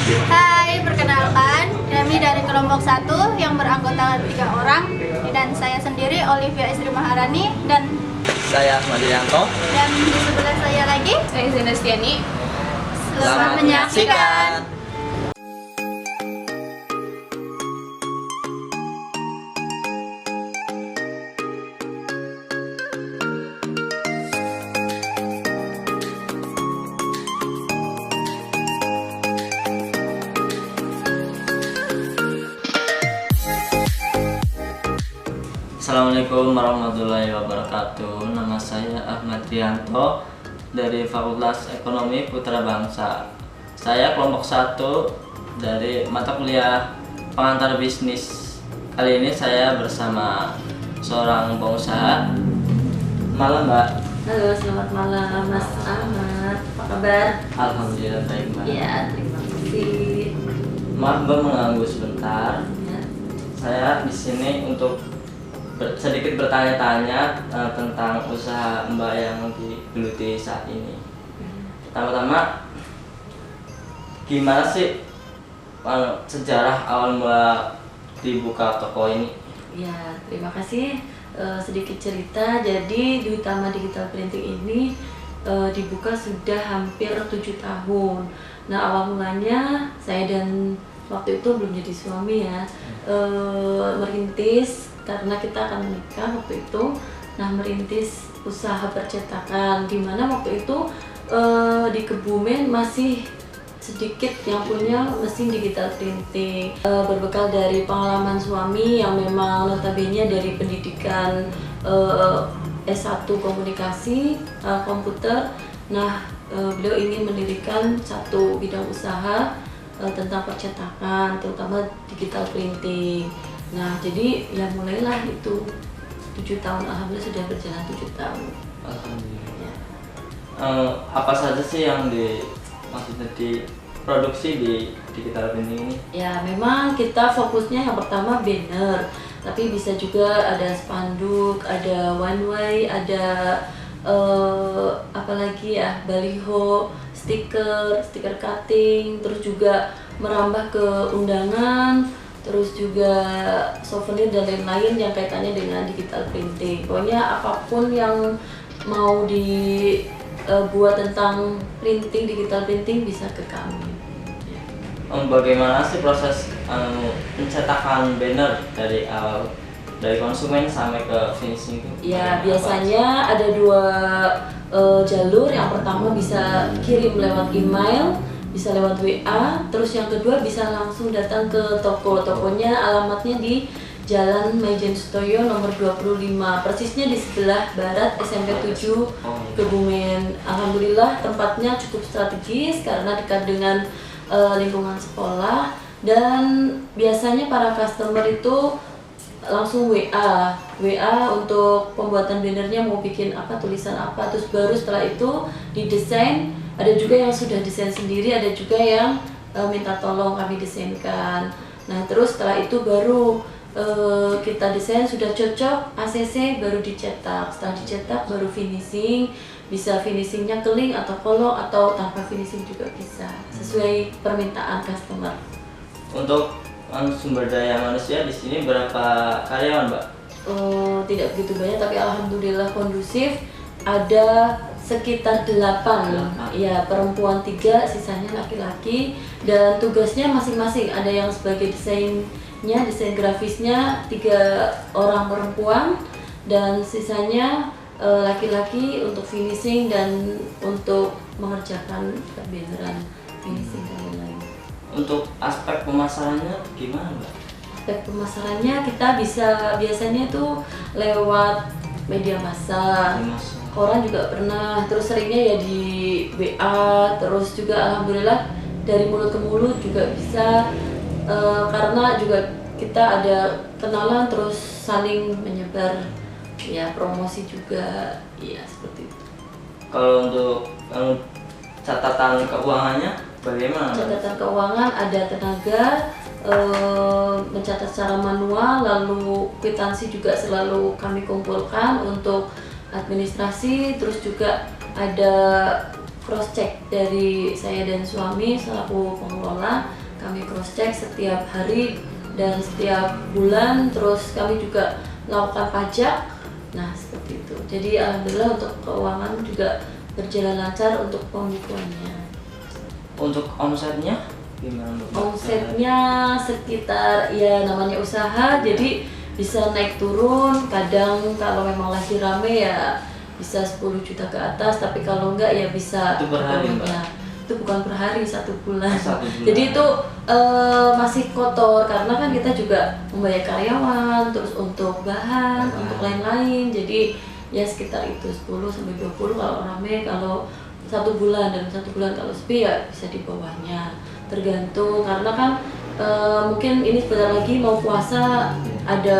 Hai, perkenalkan, kami dari kelompok 1 yang beranggotakan 3 orang, dan saya sendiri Olivia Istri Maharani, dan Saya Madianto. di sebelah saya lagi. Saya Zinastiani. Selamat menyaksikan. Assalamualaikum warahmatullahi wabarakatuh. Nama saya Ahmad Rianto dari Fakultas Ekonomi Putra Bangsa. Saya kelompok 1 dari mata kuliah pengantar bisnis. Kali ini saya bersama seorang pengusaha. Malam, Mbak. Halo, selamat malam Mas Ahmad. Apa kabar? Alhamdulillah baik, Mbak. Ya, terima kasih. Maaf, Mbak, mengganggu sebentar. Ya. Saya di sini untuk sedikit bertanya-tanya tentang usaha Mbak yang digeluti saat ini. Pertama-tama, gimana sih sejarah awal mula dibuka toko ini? Ya, terima kasih. Sedikit cerita, jadi di Utama Digital Printing ini dibuka sudah hampir 7 tahun. Nah, awal mulanya saya dan waktu itu belum jadi suami ya, merintis karena kita akan menikah waktu itu. Nah, merintis usaha percetakan, di mana waktu itu di Kebumen masih sedikit yang punya mesin digital printing. Berbekal dari pengalaman suami yang memang notabene dari pendidikan S1 komunikasi komputer. Nah, beliau ingin mendirikan satu bidang usaha tentang percetakan, terutama digital printing. Nah, jadi ya mulailah itu 7 tahun, alhamdulillah sudah berjalan 7 tahun. Alhamdulillah. Ya. Apa saja sih yang maksudnya diproduksi di digital printing ini? Ya, memang kita fokusnya yang pertama banner, tapi bisa juga ada spanduk, ada one way, ada apalagi ya, baliho, stiker cutting, terus juga merambah ke undangan, terus juga souvenir dan lain-lain yang kaitannya dengan digital printing. Pokoknya apapun yang mau dibuat tentang printing, digital printing bisa ke kami. Bagaimana sih proses pencetakan banner dari awal, dari konsumen sampai ke finishing itu? Ya, biasanya ada 2 jalur. Yang pertama bisa kirim lewat email, bisa lewat WA, terus yang kedua bisa langsung datang ke toko. Tokonya alamatnya di Jalan Maijen Sutoyo nomor 25, persisnya di sebelah barat SMP 7 Kebumen. Alhamdulillah tempatnya cukup strategis karena dekat dengan lingkungan sekolah, dan biasanya para customer itu langsung WA untuk pembuatan bannernya, mau bikin apa, tulisan apa, terus baru setelah itu didesain. Ada juga yang sudah desain sendiri, ada juga yang minta tolong kami desainkan. Nah, terus setelah itu baru kita desain, sudah cocok ACC, baru dicetak. Setelah dicetak baru finishing, bisa finishingnya keling atau kolong atau tanpa finishing juga bisa, sesuai permintaan customer. Untuk sumber daya manusia di sini berapa karyawan, Mbak? Tidak begitu banyak, tapi alhamdulillah kondusif. Ada sekitar 8, ya, perempuan 3, sisanya laki-laki, dan tugasnya masing-masing. Ada yang sebagai desain grafisnya 3 orang perempuan, dan sisanya laki-laki untuk finishing dan untuk mengerjakan banneran, finishing dan lain-lain. Untuk aspek pemasarannya gimana, Mbak? Aspek pemasarannya kita biasanya itu lewat media massa, koran juga pernah, terus seringnya ya di WA, terus juga alhamdulillah dari mulut ke mulut juga bisa, karena juga kita ada kenalan terus saling menyebar, ya, promosi juga, ya, seperti itu. Kalau untuk catatan keuangannya bagaimana? Catatan keuangan ada tenaga, mencatat secara manual, lalu kwitansi juga selalu kami kumpulkan untuk administrasi, terus juga ada cross check dari saya dan suami selaku pengelola. Kami cross check setiap hari dan setiap bulan, terus kami juga melakukan pajak. Nah, seperti itu. Jadi alhamdulillah untuk keuangan juga berjalan lancar untuk pembukuannya. Untuk omsetnya gimana Bu? Omsetnya sekitar, ya namanya usaha, jadi bisa naik turun. Kadang kalau memang lagi rame ya bisa 10 juta ke atas, tapi kalau enggak ya bisa Itu per hari, Mbak? bawahnya. Itu bukan per hari, 1 bulan. 1 bulan. Jadi itu masih kotor karena kan kita juga membayar karyawan, terus untuk bahan, untuk lain-lain. Jadi ya sekitar itu 10 sampai 20 kalau rame. Kalau 1 bulan, dan 1 bulan kalau sepi ya bisa di bawahnya, tergantung karena kan mungkin ini sebentar lagi mau puasa, ada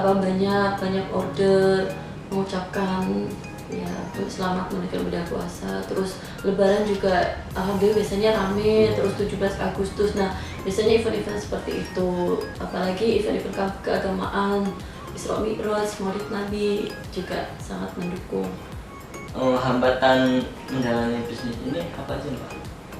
banyak order mengucapkan ya selamat menunaikan ibadah puasa. Terus lebaran juga alhamdulillah biasanya rame, terus 17 Agustus. Nah, biasanya event-event seperti itu, apalagi event-event keagamaan, Isra Mi'raj, Maulid Nabi juga sangat mendukung. Hambatan menjalani bisnis ini apa aja Pak?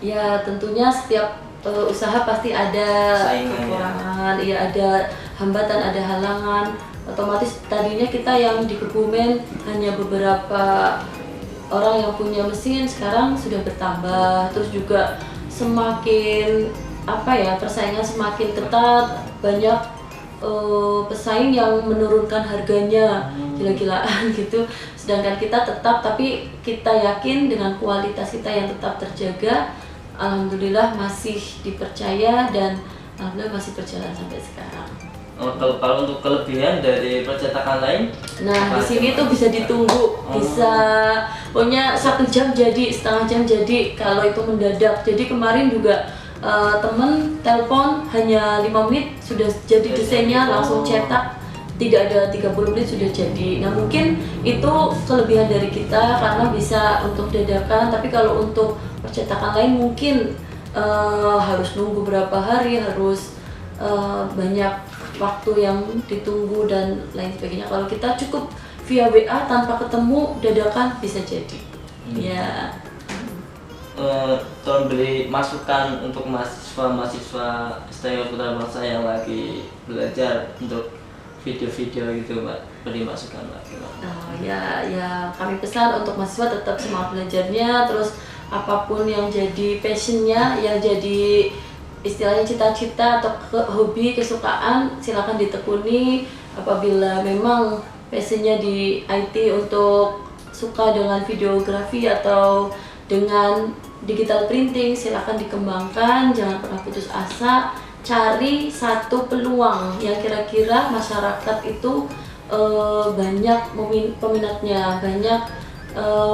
Ya tentunya setiap usaha pasti ada Saingan, kekurangan, ya ada hambatan, ada halangan. Otomatis tadinya kita yang di Kebumen hanya beberapa orang yang punya mesin, sekarang sudah bertambah. Terus juga semakin persaingan semakin ketat, banyak pesaing yang menurunkan harganya gila-gilaan gitu. Sedangkan kita tetap, tapi kita yakin dengan kualitas kita yang tetap terjaga, alhamdulillah masih dipercaya dan alhamdulillah masih berjalan sampai sekarang. Kalau untuk kelebihan dari percetakan lain? Nah, apa di sini aja, tuh Pak? bisa ditunggu, bisa pokoknya 1 jam jadi, setengah jam jadi kalau itu mendadak. Jadi kemarin juga temen telepon hanya 5 menit sudah jadi desainnya, langsung cetak, tidak ada 30 menit sudah jadi. Nah, mungkin itu kelebihan dari kita karena bisa untuk dadakan, tapi kalau untuk percetakan lain mungkin harus nunggu berapa hari, harus banyak waktu yang ditunggu dan lain sebagainya. Kalau kita cukup via WA tanpa ketemu, dadakan bisa jadi. Ya. Tolong beri masukan untuk mahasiswa STM Putra Bangsa yang lagi belajar untuk video-video gitu Mbak, beri masukan Mbak. Ya kami pesan untuk mahasiswa tetap semangat belajarnya, terus apapun yang jadi passionnya, yang jadi istilahnya cita-cita atau hobi, kesukaan, silakan ditekuni. Apabila memang passionnya di IT untuk suka dengan videografi atau dengan digital printing, silakan dikembangkan, jangan pernah putus asa. Cari satu peluang yang kira-kira masyarakat itu banyak peminatnya, banyak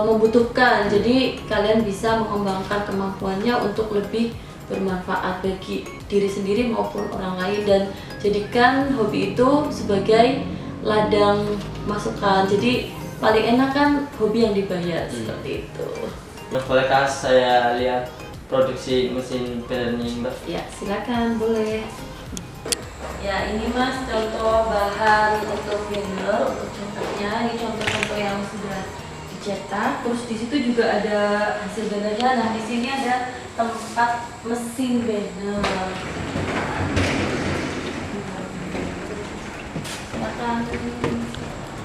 membutuhkan. Jadi kalian bisa mengembangkan kemampuannya untuk lebih bermanfaat bagi diri sendiri maupun orang lain, dan jadikan hobi itu sebagai ladang masukan. Jadi paling enak kan hobi yang dibayar, seperti itu. Bolehkah saya lihat produksi mesin banner ini Mbak? Ya, silakan, boleh. Ya, ini Mas contoh bahan untuk banner, untuk contohnya. Ini contoh-contoh yang sudah dicetak. Terus di situ juga ada hasil bannernya. Nah, di sini ada tempat mesin banner. Silakan.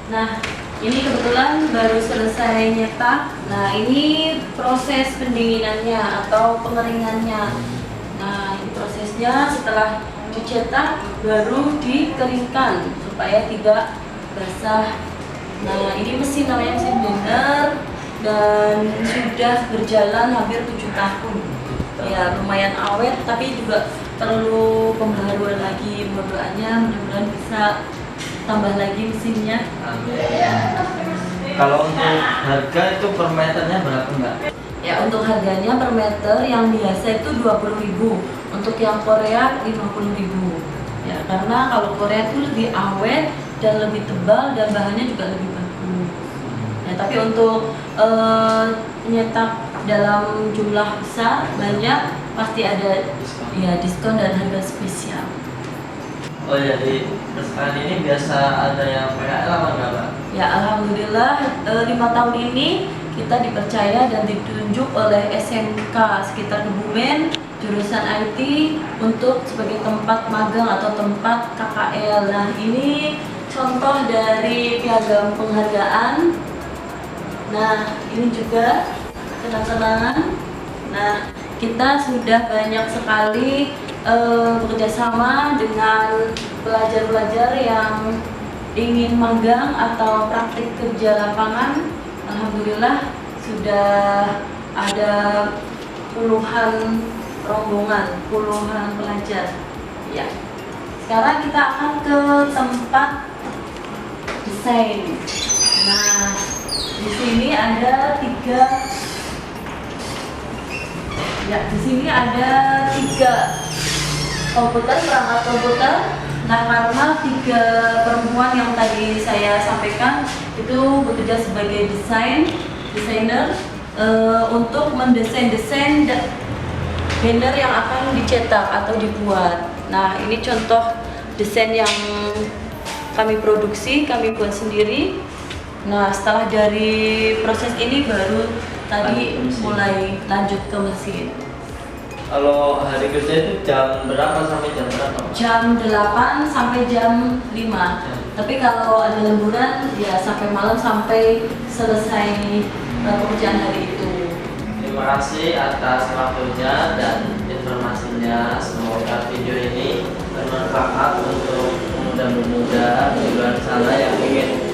Nah, ini kebetulan baru selesai nyetak. Nah, ini proses pendinginannya atau pengeringannya. Nah, ini prosesnya setelah dicetak baru dikeringkan supaya tidak basah. Nah, ini mesin namanya mesin banner dan sudah berjalan hampir 7 tahun. Ya, lumayan awet, tapi juga perlu pembaharuan lagi. Mudah-mudahannya bisa tambah lagi mesinnya. Kalau untuk harga itu per meternya berapa Mbak? Ya, untuk harganya per meter yang biasa itu 20.000, untuk yang Korea 50.000. Ya, karena kalau Korea itu lebih awet dan lebih tebal dan bahannya juga lebih bagus. Ya, tapi untuk nyetak dalam jumlah besar banyak pasti ada diskon dan harga spesial. Oh ya, di sekarang ini biasa ada yang PKL apa enggak Mbak? Ya, alhamdulillah 5 tahun ini kita dipercaya dan ditunjuk oleh SMK sekitar Kebumen jurusan IT untuk sebagai tempat magang atau tempat KKL. Nah, ini contoh dari piagam penghargaan. Nah, ini juga kenang-kenangan. Nah, kita sudah banyak sekali bekerja sama dengan pelajar-pelajar yang ingin magang atau praktik kerja lapangan. Alhamdulillah sudah ada puluhan rombongan, puluhan pelajar. Ya. Sekarang kita akan ke tempat desain. Nah, di sini ada tiga komputer, perangkat komputer. Nah, karena 3 perempuan yang tadi saya sampaikan itu bekerja sebagai desainer untuk mendesain banner yang akan dicetak atau dibuat. Nah, ini contoh desain yang kami produksi, kami buat sendiri. Nah, setelah dari proses ini baru tadi mulai lanjut ke mesin. Kalau hari kerja itu jam berapa sampai jam berapa? Jam 8 sampai jam 5. Tapi kalau ada lemburan ya sampai malam sampai selesai pekerjaan hari itu. Terima kasih atas waktunya dan informasinya. Semoga video ini bermanfaat untuk pemuda-pemuda di luar sana yang ingin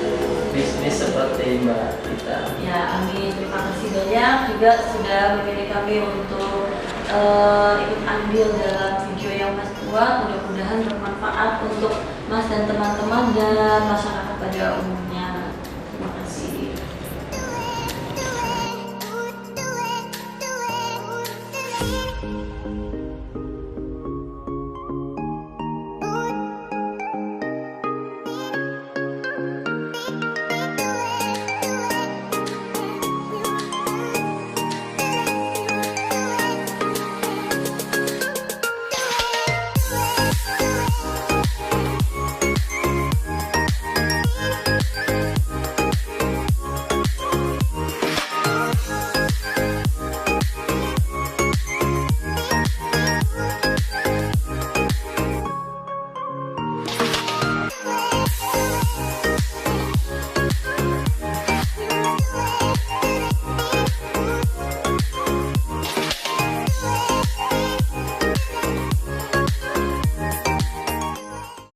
bisnis seperti Mbak Rita. Ya, amin. Terima kasih banyak juga sudah memilih kami untuk ikut andil dalam video yang Mas buat. Mudah-mudahan bermanfaat untuk Mas dan teman-teman dan masyarakat pada umumnya.